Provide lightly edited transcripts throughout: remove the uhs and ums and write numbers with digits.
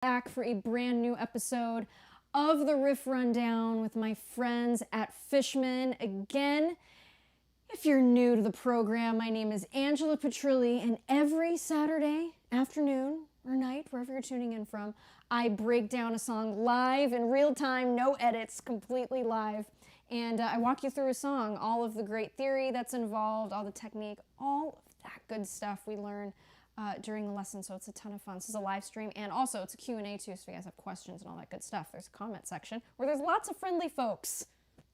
Back for a brand new episode of the Riff Rundown with my friends at Fishman. Again, if you're new to the program, my name is Angela Petrilli, and every Saturday afternoon or night, wherever you're tuning in from, I break down a song live in real time, no edits, completely live. And I walk you through a song, all of the great theory that's involved, all the technique, all of that good stuff we learn during the lesson, so it's a ton of fun. This is a live stream, and also it's a Q&A too, so if you guys have questions and all that good stuff, there's a comment section where there's lots of friendly folks.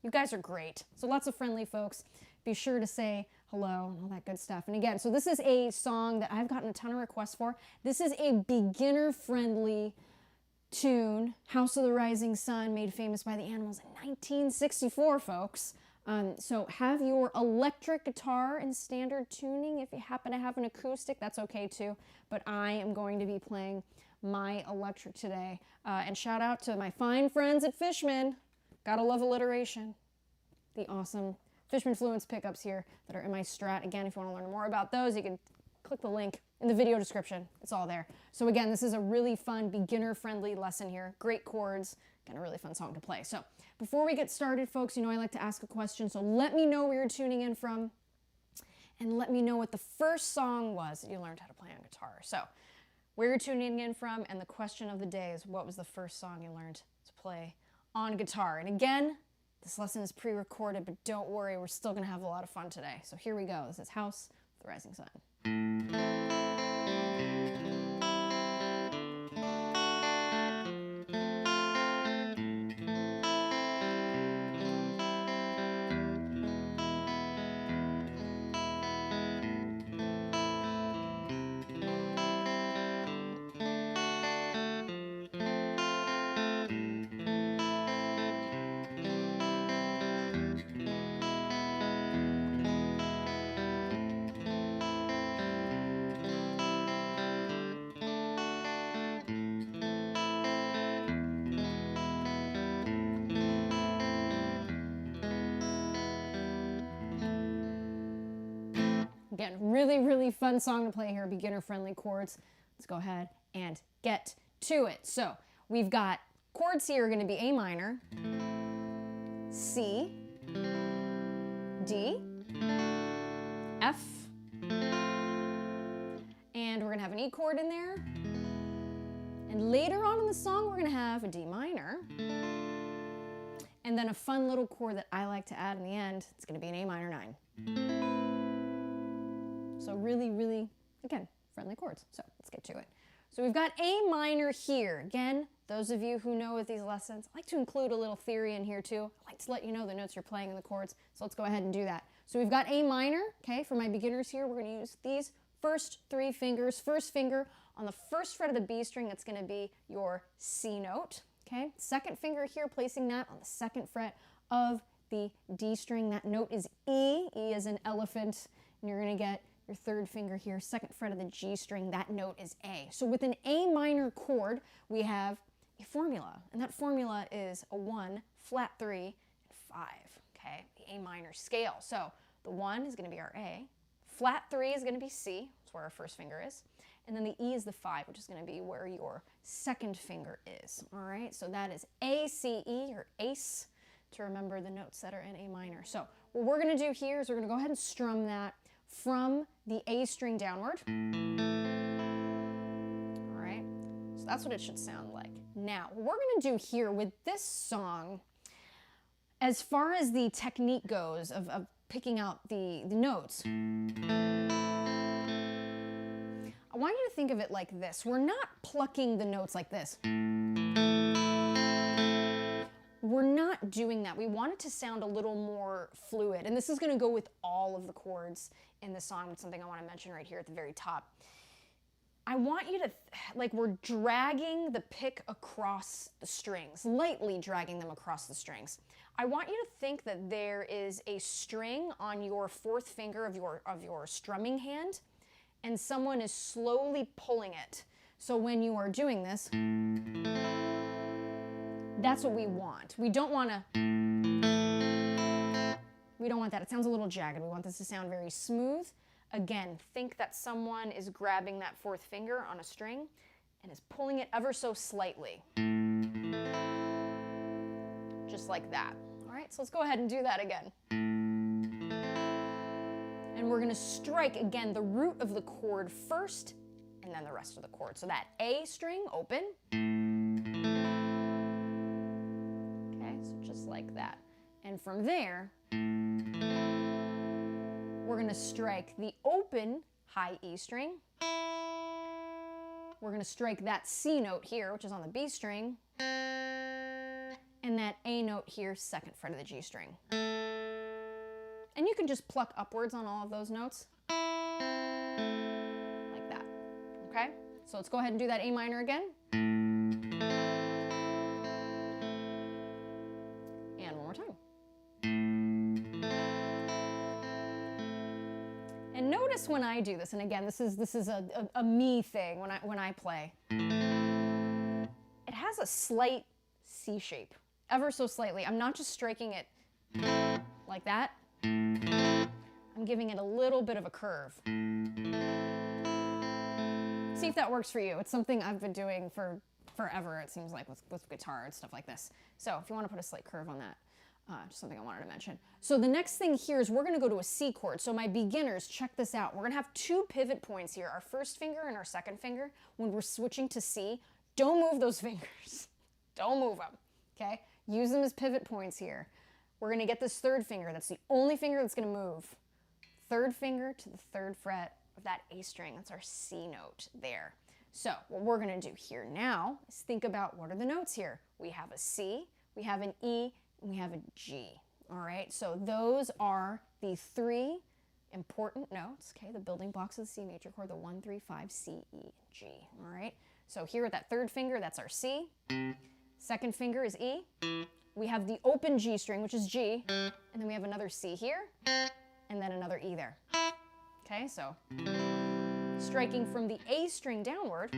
You guys are great. So lots of friendly folks. Be sure to say hello and all that good stuff. And again, so this is a song that I've gotten a ton of requests for. This is a beginner-friendly tune, House of the Rising Sun, made famous by the Animals in 1964, folks. So have your electric guitar in standard tuning. If you happen to have an acoustic, that's okay too. But I am going to be playing my electric today. And shout out to my fine friends at Fishman. Gotta love alliteration. The awesome Fishman Fluence pickups here that are in my Strat. Again, if you want to learn more about those, you can click the link in the video description. It's all there. So again, this is a really fun, beginner-friendly lesson here. Great chords, and a really fun song to play. So before we get started, folks, you know I like to ask a question, so let me know where you're tuning in from, and let me know what the first song was that you learned how to play on guitar. So where you're tuning in from, and the question of the day is, what was the first song you learned to play on guitar? And again, this lesson is pre-recorded, but don't worry, we're still gonna have a lot of fun today. So here we go. This is House of the Rising Sun. Again, really, really fun song to play here, beginner-friendly chords. Let's go ahead and get to it. So we've got chords here are going to be A minor, C, D, F, and we're going to have an E chord in there. And later on in the song, we're going to have a D minor, and then a fun little chord that I like to add in the end. It's going to be an A minor 9. So really, really, again, friendly chords. So let's get to it. So we've got A minor here. Again, those of you who know with these lessons, I like to include a little theory in here too. I like to let you know the notes you're playing in the chords. So let's go ahead and do that. So we've got A minor, okay? For my beginners here, we're gonna use these first three fingers. First finger on the first fret of the B string, that's gonna be your C note, okay? Second finger here, placing that on the second fret of the D string. That note is E. E is an elephant, and you're gonna get your third finger here, second fret of the G string, that note is A. So with an A minor chord, we have a formula, and that formula is a 1, flat 3, and 5, okay? The A minor scale. So the 1 is gonna be our A, flat 3 is gonna be C, that's where our first finger is, and then the E is the 5, which is gonna be where your second finger is, all right? So that is A, C, E, or ACE, to remember the notes that are in A minor. So what we're gonna do here is we're gonna go ahead and strum that from the A string downward. All right, so that's what it should sound like. Now, what we're gonna do here with this song, as far as the technique goes of picking out the notes, I want you to think of it like this. We're not plucking the notes like this. We're not doing that. We want it to sound a little more fluid. And this is gonna go with all of the chords in the song. It's something I wanna mention right here at the very top. I want you to, like, we're dragging the pick across the strings, lightly dragging them across the strings. I want you to think that there is a string on your fourth finger of your strumming hand, and someone is slowly pulling it. So when you are doing this, that's what we want. We don't want that. It sounds a little jagged. We want this to sound very smooth. Again, think that someone is grabbing that fourth finger on a string and is pulling it ever so slightly. Just like that. All right, so let's go ahead and do that again. And we're going to strike, again, the root of the chord first, and then the rest of the chord. So that A string, open. Okay, so just like that. And from there, we're going to strike the open high E string. We're going to strike that C note here, which is on the B string, and that A note here, 2nd fret of the G string. And you can just pluck upwards on all of those notes, like that, okay? So let's go ahead and do that A minor again. And one more time. And notice when I do this, and again, this is a me thing when I play. It has a slight C shape, ever so slightly. I'm not just striking it like that. I'm giving it a little bit of a curve. See if that works for you. It's something I've been doing for forever, it seems like, with guitar and stuff like this. So if you want to put a slight curve on that, just something I wanted to mention. So the next thing here is we're going to go to a C chord. So my beginners, check this out. We're going to have 2 pivot points here, our first finger and our second finger. When we're switching to C, don't move those fingers. Don't move them, okay? Use them as pivot points here. We're going to get this 3rd finger. That's the only finger that's going to move. 3rd finger to the 3rd fret of that A string. That's our C note there. So what we're going to do here now is think about what are the notes here. We have a C, we have an E, and we have a G. All right, so those are the 3 important notes, okay, the building blocks of the C major chord, the 1, 3, 5, C, E, G. All right, so here at that 3rd finger, that's our C. 2nd finger is E. We have the open G string, which is G, and then we have another C here, and then another E there. Okay, so striking from the A string downward,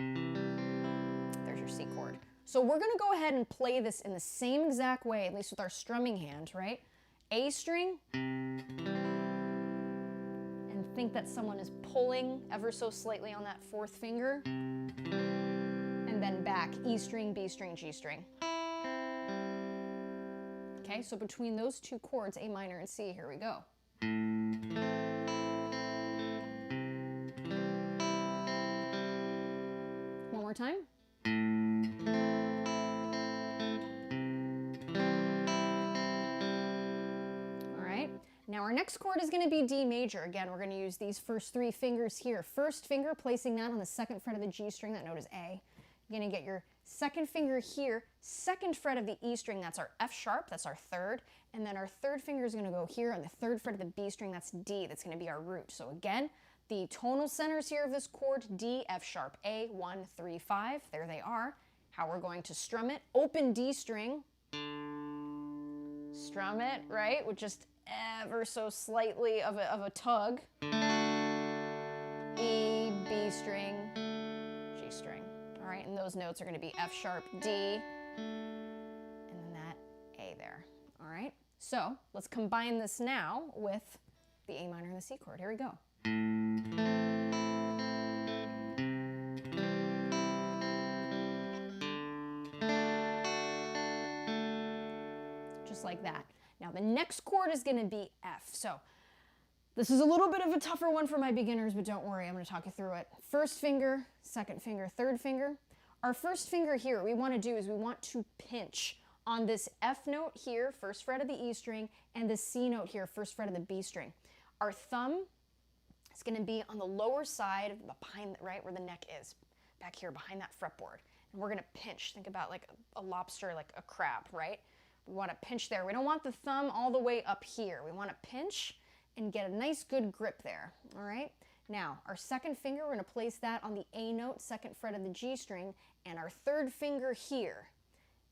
there's your C chord. So we're going to go ahead and play this in the same exact way, at least with our strumming hand, right? A string, and think that someone is pulling ever so slightly on that 4th finger, and then back, E string, B string, G string. Okay, so between those 2 chords, A minor and C, here we go. One more time. All right, now our next chord is going to be D major. Again, we're going to use these first 3 fingers here. 1st finger, placing that on the 2nd fret of the G string, that note is A. You're going to get your 2nd finger here, 2nd fret of the E string, that's our F sharp, that's our 3rd, and then our 3rd finger is going to go here on the 3rd fret of the B string, that's D, that's going to be our root. So again, the tonal centers here of this chord, D, F sharp, A, 1, 3, 5, there they are. How we're going to strum it, open D string, strum it, right, with just ever so slightly of a tug, E, B string, G string. All right, and those notes are going to be F sharp, D, and then that A there. All right, so let's combine this now with the A minor and the C chord. Here we go. Just like that. Now the next chord is going to be F. So this is a little bit of a tougher one for my beginners, but don't worry, I'm going to talk you through it. 1st finger, 2nd finger, 3rd finger. Our 1st finger here, what we want to do is we want to pinch on this F note here, 1st fret of the E string, and the C note here, 1st fret of the B string. Our thumb is going to be on the lower side, behind, right where the neck is, back here behind that fretboard. And we're going to pinch. Think about like a lobster, like a crab, right? We want to pinch there. We don't want the thumb all the way up here. We want to pinch and get a nice good grip there, all right? Now, our 2nd finger, we're going to place that on the A note, 2nd fret of the G string, and our 3rd finger here,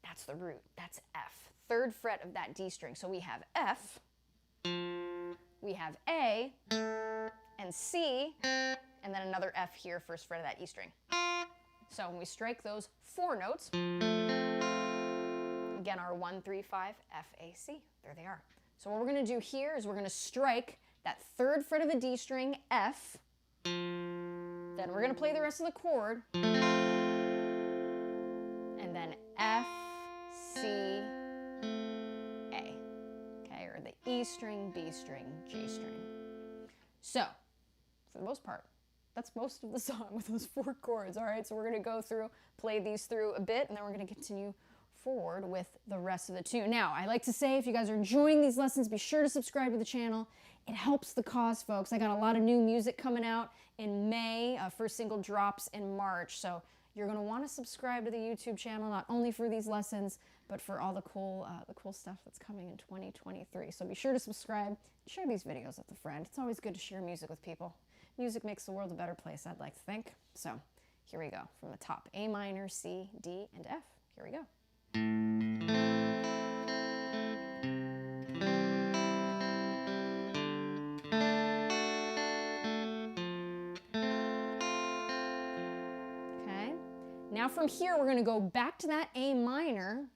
that's the root, that's F, 3rd fret of that D string. So we have F, we have A, and C, and then another F here, 1st fret of that E string. So when we strike those 4 notes, again, our 1, 3, 5, F, A, C, there they are. So what we're going to do here is we're going to strike that 3rd fret of the D string, F, then we're going to play the rest of the chord, E string, B string, G string. So, for the most part, that's most of the song with those 4 chords, all right? So we're gonna go through, play these through a bit, and then we're gonna continue forward with the rest of the tune. Now, I like to say, if you guys are enjoying these lessons, be sure to subscribe to the channel. It helps the cause, folks. I got a lot of new music coming out in May. First single drops in March, so you're gonna wanna subscribe to the YouTube channel, not only for these lessons, but for all the cool stuff that's coming in 2023. So be sure to subscribe and share these videos with a friend. It's always good to share music with people. Music makes the world a better place, I'd like to think. So here we go, from the top. A minor, C, D, and F. Here we go. Okay. Now from here, we're going to go back to that A minor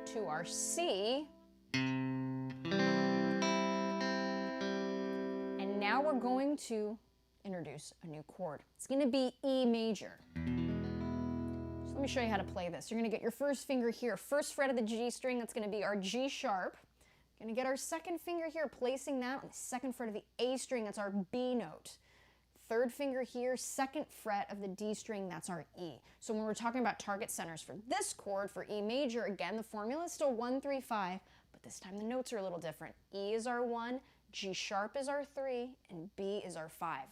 to our C. And now we're going to introduce a new chord. It's going to be E major. So let me show you how to play this. You're going to get your first finger here, first fret of the G string. That's going to be our G sharp. Going to get our second finger here, placing that on the second fret of the A string. That's our B note. Third finger here, second fret of the D string. That's our E. So when we're talking about target centers for this chord, for E major, again, the formula is still 1, 3, 5, but this time the notes are a little different. E is our 1, G sharp is our 3, and B is our 5.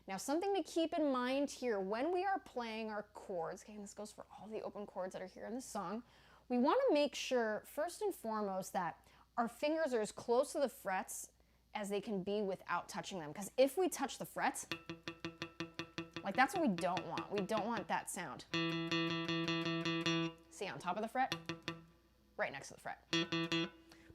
Now, something to keep in mind here, when we are playing our chords, okay, and this goes for all the open chords that are here in this song, we want to make sure, first and foremost, that our fingers are as close to the frets as they can be without touching them. Because if we touch the frets, like that's what we don't want. We don't want that sound. See, on top of the fret, right next to the fret.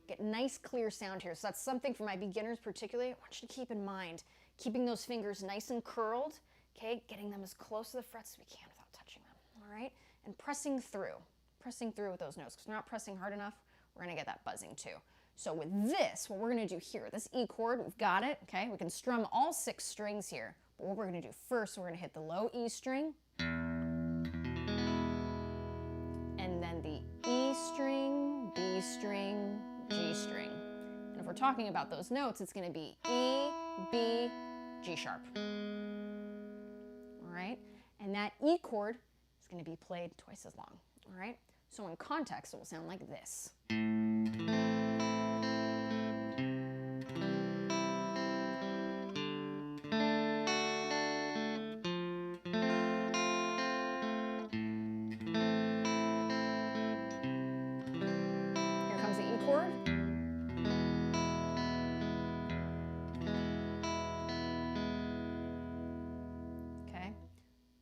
Get nice, clear sound here. So that's something for my beginners particularly, I want you to keep in mind. Keeping those fingers nice and curled, okay? Getting them as close to the frets as we can without touching them, all right? And pressing through with those notes. Because we're not pressing hard enough, we're gonna get that buzzing too. So with this, what we're gonna do here, this E chord, we've got it, okay? We can strum all 6 strings here. But what we're gonna do first, we're gonna hit the low E string, and then the E string, B string, G string. And if we're talking about those notes, it's gonna be E, B, G sharp. All right? And that E chord is gonna be played twice as long, all right? So in context, it will sound like this. Here comes the E chord. Okay,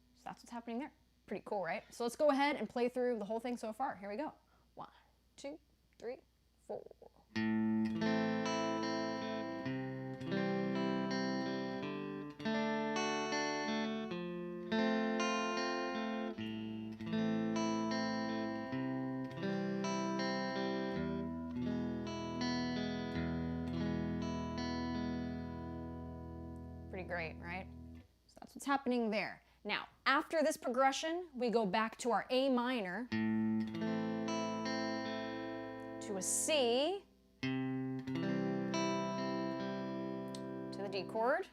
so that's what's happening there. Pretty cool, right? So let's go ahead and play through the whole thing so far. Here we go. 1, 2, 3, 4. Pretty great, right? So that's what's happening there. Now, after this progression, we go back to our A minor, to a C, to the D chord,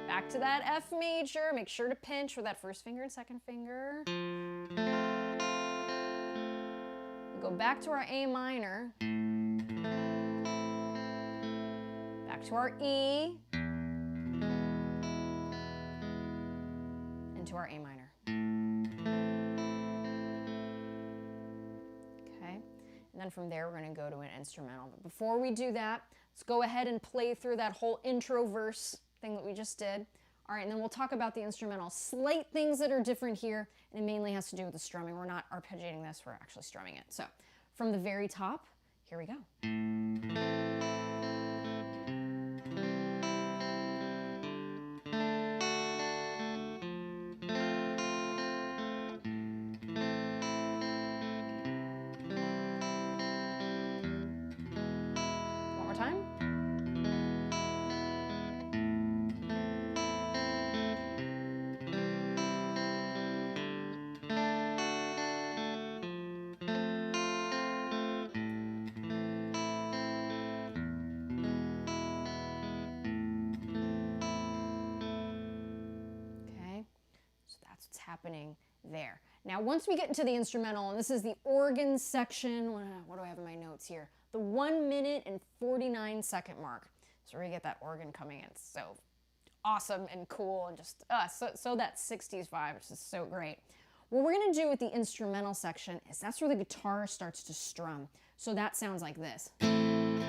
back to that F major. Make sure to pinch with that first finger and second finger. We go back to our A minor, back to our E, to our A minor. Okay, and then from there we're going to go to an instrumental. But before we do that, let's go ahead and play through that whole intro verse thing that we just did. All right, and then we'll talk about the instrumental. Slight things that are different here, and it mainly has to do with the strumming. We're not arpeggiating this, we're actually strumming it. So from the very top, here we go. Time. what's happening there. Now, once we get into the instrumental, and this is the organ section, what do I have in my notes here? The 1 minute and 49 second mark. So we get that organ coming in. So awesome and cool and just so that 60s vibe, which is so great. What we're gonna do with the instrumental section is that's where the guitar starts to strum. So that sounds like this. And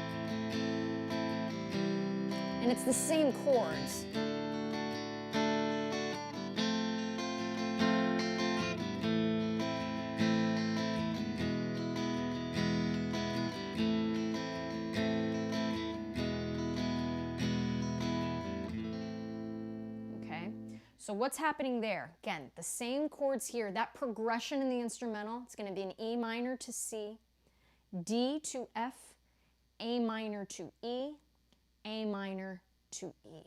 it's the same chords. So what's happening there? Again, the same chords here. That progression in the instrumental, it's going to be an E minor to C, D to F, A minor to E, A minor to E.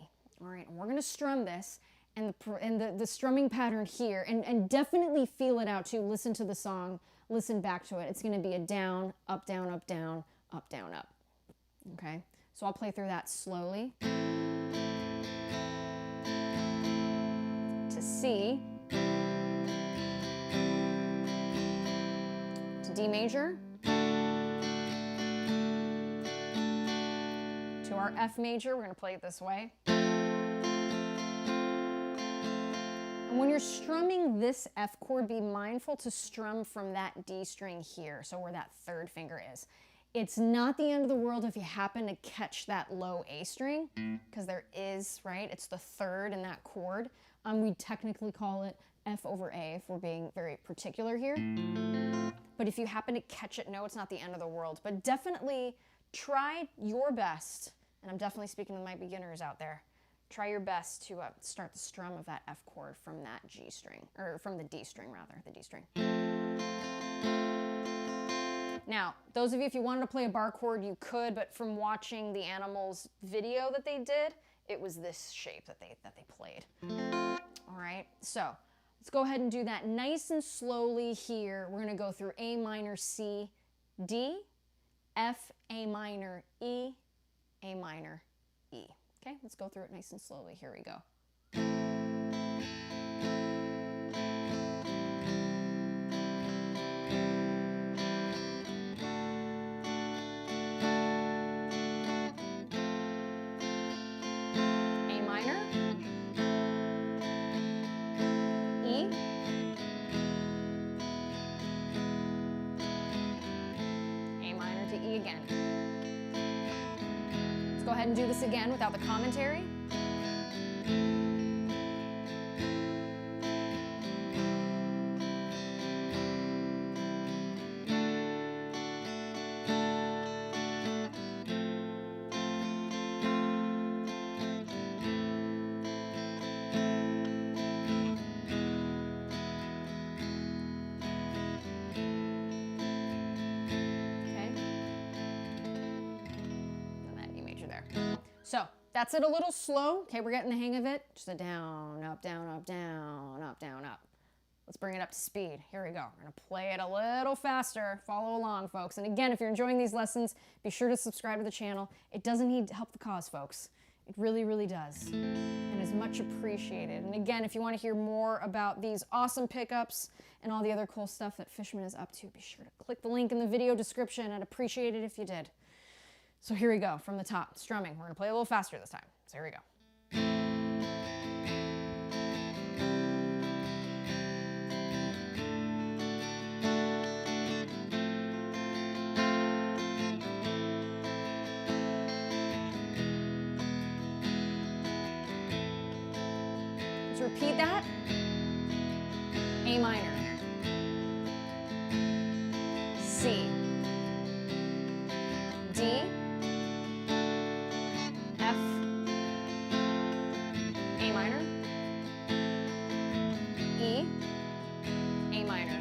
All right, and we're going to strum this, and the strumming pattern here, and definitely feel it out too. Listen to the song, listen back to it. It's going to be a down, up, down, up, down, up, down, up. Okay, so I'll play through that slowly. C to D major to our F major. We're going to play it this way. And when you're strumming this F chord, be mindful to strum from that D string here, so where that third finger is. It's not the end of the world if you happen to catch that low A string, because there is, right? It's the third in that chord. We technically call it F over A if we're being very particular here. But if you happen to catch it, no, it's not the end of the world. But definitely try your best, and I'm definitely speaking to my beginners out there, try your best to start the strum of that F chord from that G string, or from the D string rather, the D string. Now, those of you, if you wanted to play a bar chord, you could, but from watching the Animals video that they did, it was this shape that they played. All right, so let's go ahead and do that nice and slowly here. We're gonna go through A minor, C, D, F, A minor, E, A minor, E. Okay, let's go through it nice and slowly. Here we go. Again. Let's go ahead and do this again without the commentary. So that's it a little slow. Okay, we're getting the hang of it. Just a down, up, down, up, down, up, down, up. Let's bring it up to speed. Here we go. We're gonna play it a little faster. Follow along, folks. And again, if you're enjoying these lessons, be sure to subscribe to the channel. It doesn't need to help the cause, folks. It really, really does. And is much appreciated. And again, if you want to hear more about these awesome pickups and all the other cool stuff that Fishman is up to, be sure to click the link in the video description. I'd appreciate it if you did. So here we go, from the top, strumming. We're gonna play a little faster this time. So here we go. Let's repeat that. A minor, C, D, F, A minor, E, A minor,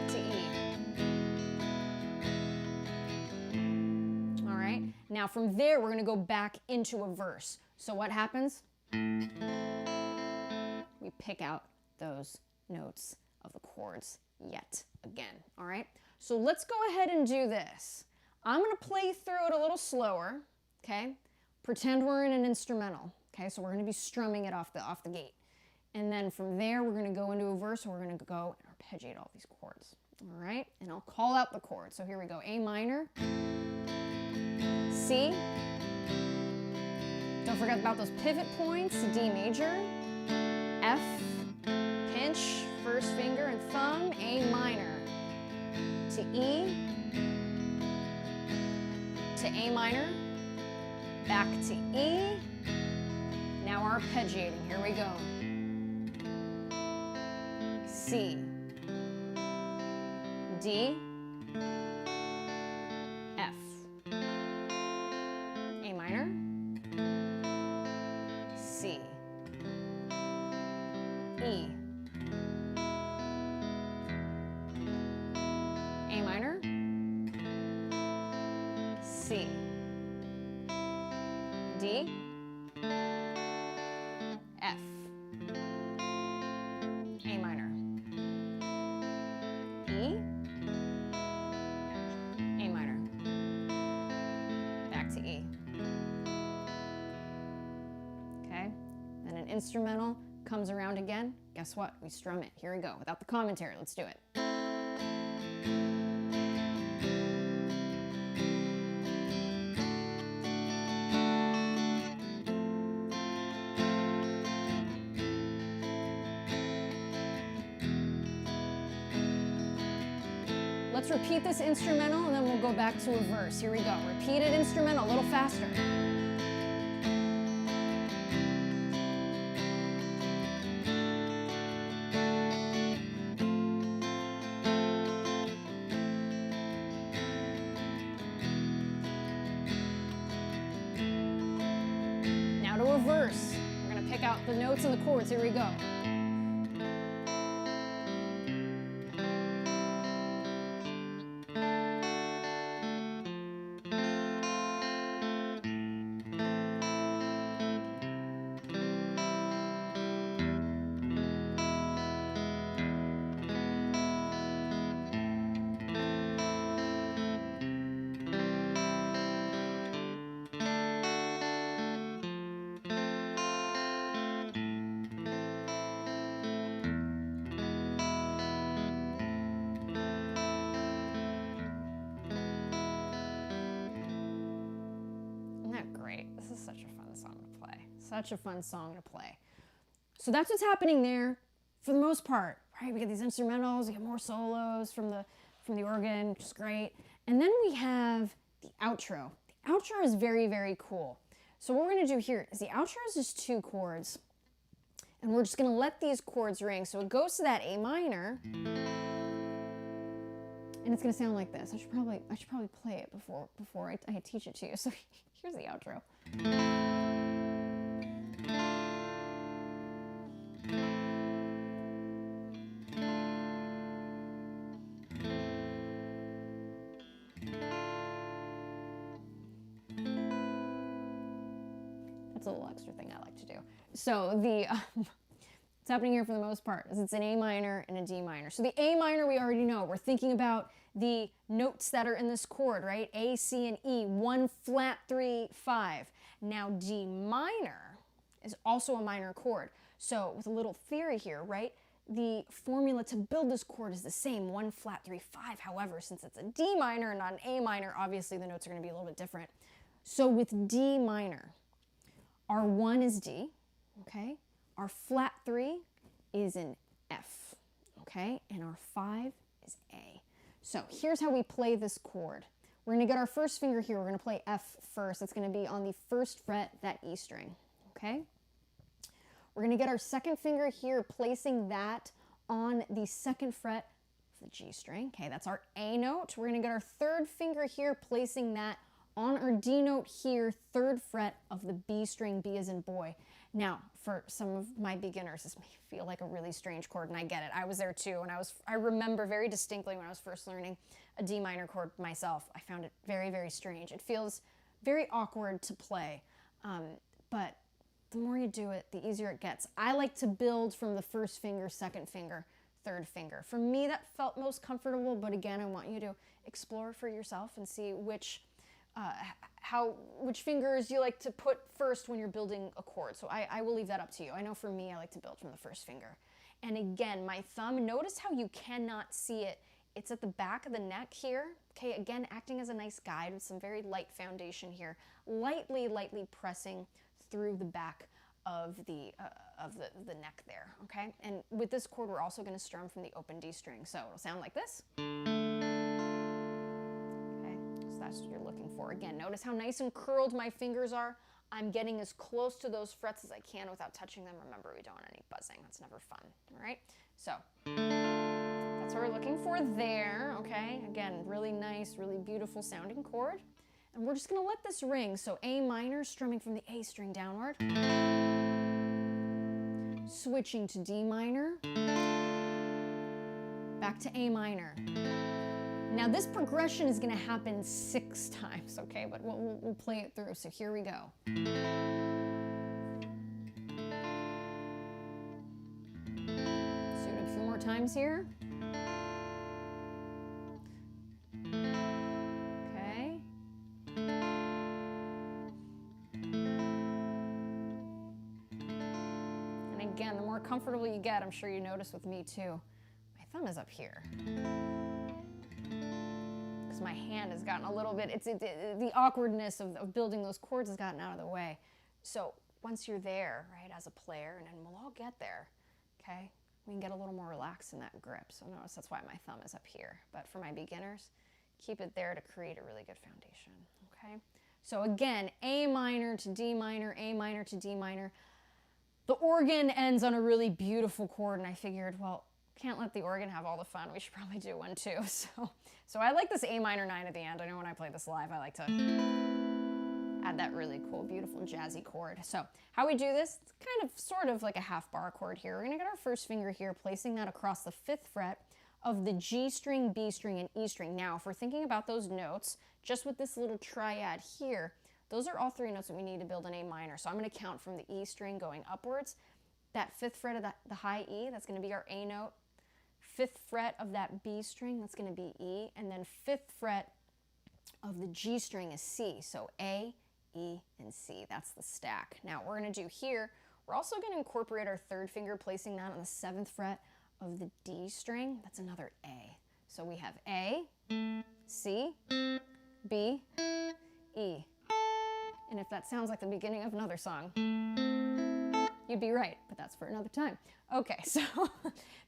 to E. All right, now from there we're going to go back into a verse. So what happens? We pick out those notes of the chords yet again, all right? So let's go ahead and do this. I'm gonna play through it a little slower, okay? Pretend we're in an instrumental, okay? So we're gonna be strumming it off the gate. And then from there, we're going to go into a verse. We're going to go and arpeggiate all these chords. All right? And I'll call out the chords. So here we go. A minor, C. Don't forget about those pivot points. D major, F, pinch, first finger and thumb, A minor, to E, to A minor, back to E. Now arpeggiating. Here we go. C, D, F, A minor, C, E, A minor, C, D, F, A minor, E, A minor, back to E. Okay, then an instrumental comes around again. Guess what? We strum it. Here we go. Without the commentary, let's do it. Let's repeat this instrumental and then we'll go back to a verse. Here we go. Repeated instrumental, a little faster. Now to a verse. We're going to pick out the notes and the chords. Here we go. Great. This is such a fun song to play. Such a fun song to play. So that's what's happening there for the most part, right? We get these instrumentals, we get more solos from the organ, which is great. And then we have the outro. The outro is very, very cool. So what we're going to do here is the outro is just 2 chords. And we're just going to let these chords ring. So it goes to that A minor. And it's going to sound like this. I should probably play it before I teach it to you. So here's the outro. That's a little extra thing I like to do. So what's happening here for the most part is it's an A minor and a D minor. So the A minor we already know. We're thinking about the notes that are in this chord, right? A, C, and E, 1 flat 3, 5. Now D minor is also a minor chord. So with a little theory here, right? The formula to build this chord is the same, 1 flat 3, 5. However, since it's a D minor and not an A minor, obviously the notes are going to be a little bit different. So with D minor, our 1 is D, okay? Our flat 3 is an F, okay? And our 5 is A. So here's how we play this chord. We're going to get our first finger here. We're going to play F first. It's going to be on the 1st fret, that E string, okay? We're going to get our 2nd finger here, placing that on the 2nd fret of the G string. Okay, that's our A note. We're going to get our 3rd finger here, placing that on our D note here, 3rd fret of the B string, B as in boy. Now, for some of my beginners, this may feel like a really strange chord, and I get it. I was there too, and I remember very distinctly when I was first learning a D minor chord myself. I found it very, very strange. It feels very awkward to play, but the more you do it, the easier it gets. I like to build from the 1st finger, 2nd finger, 3rd finger. For me, that felt most comfortable, but again, I want you to explore for yourself and see which which fingers you like to put first when you're building a chord. So I will leave that up to you. I know for me, I like to build from the first finger. And again, my thumb, notice how you cannot see it. It's at the back of the neck here. Okay, again, acting as a nice guide with some very light foundation here. Lightly pressing through the back of the neck there, okay? And with this chord, we're also gonna strum from the open D string. So it'll sound like this. So that's what you're looking for. Again, notice how nice and curled my fingers are. I'm getting as close to those frets as I can without touching them. Remember, we don't want any buzzing. That's never fun, all right? So that's what we're looking for there, okay? Again, really nice, really beautiful sounding chord. And we're just gonna let this ring. So A minor, strumming from the A string downward. Switching to D minor. Back to A minor. Now this progression is going to happen 6 times, okay? But we'll play it through. So here we go. Let's do it a few more times here. Okay. And again, the more comfortable you get, I'm sure you notice with me too, my thumb is up here. My hand has gotten a little bit, the awkwardness of building those chords has gotten out of the way. So once you're there, right, as a player, and then we'll all get there, okay, we can get a little more relaxed in that grip. So notice that's why my thumb is up here. But for my beginners, keep it there to create a really good foundation, okay? So again, A minor to D minor, A minor to D minor. The organ ends on a really beautiful chord, and I figured, well, can't let the organ have all the fun. We should probably do one too. So I like this A minor 9 at the end. I know when I play this live, I like to add that really cool, beautiful, jazzy chord. So how we do this, it's kind of sort of like a half bar chord here. We're gonna get our first finger here, placing that across the 5th fret of the G string, B string, and E string. Now, if we're thinking about those notes, just with this little triad here, those are all 3 notes that we need to build an A minor. So I'm gonna count from the E string going upwards. That 5th fret of the high E, that's gonna be our A note. 5th fret of that B string, that's going to be E, and then 5th fret of the G string is C. So A, E, and C. That's the stack. Now, what we're going to do here, we're also going to incorporate our 3rd finger, placing that on the 7th fret of the D string. That's another A. So we have A, C, B, E. And if that sounds like the beginning of another song, you'd be right, but that's for another time. Okay, so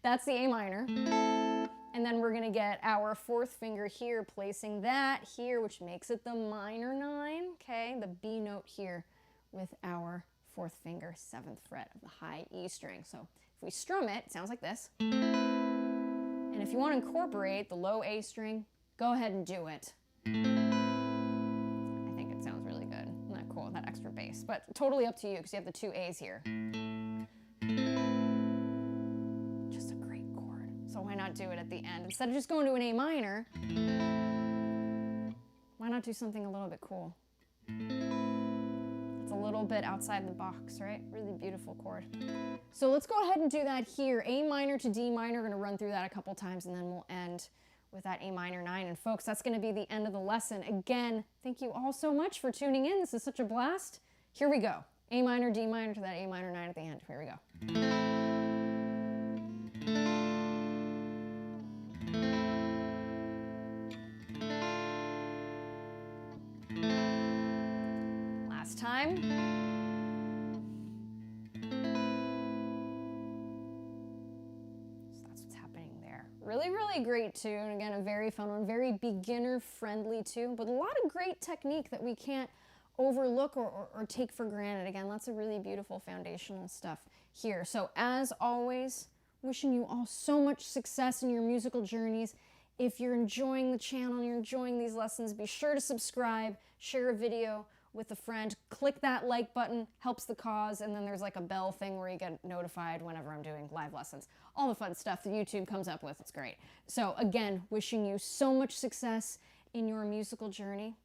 that's the A minor. And then we're gonna get our 4th finger here, placing that here, which makes it the minor 9, okay? The B note here with our 4th finger, 7th fret of the high E string. So if we strum it, it sounds like this. And if you wanna incorporate the low A string, go ahead and do it. I think it sounds really good. Isn't that cool, that extra bass? But totally up to you, because you have the 2 A's here. Just a great chord. So why not do it at the end? Instead of just going to an A minor, why not do something a little bit cool? It's a little bit outside the box, right? Really beautiful chord. So let's go ahead and do that here. A minor to D minor, we're gonna run through that a couple times, and then we'll end with that A minor 9. And folks, that's gonna be the end of the lesson. Again, thank you all so much for tuning in. This is such a blast. Here we go. A minor, D minor to that A minor 9 at the end. Here we go. Last time. So that's what's happening there. Really, really great tune. Again, a very fun one, very beginner friendly tune, but a lot of great technique that we can't overlook or take for granted. Again, lots of really beautiful foundational stuff here. So as always, wishing you all so much success in your musical journeys. If you're enjoying the channel and you're enjoying these lessons, be sure to subscribe, share a video with a friend, click that like button, helps the cause, and then there's like a bell thing where you get notified whenever I'm doing live lessons. All the fun stuff that YouTube comes up with, it's great. So again, wishing you so much success in your musical journey.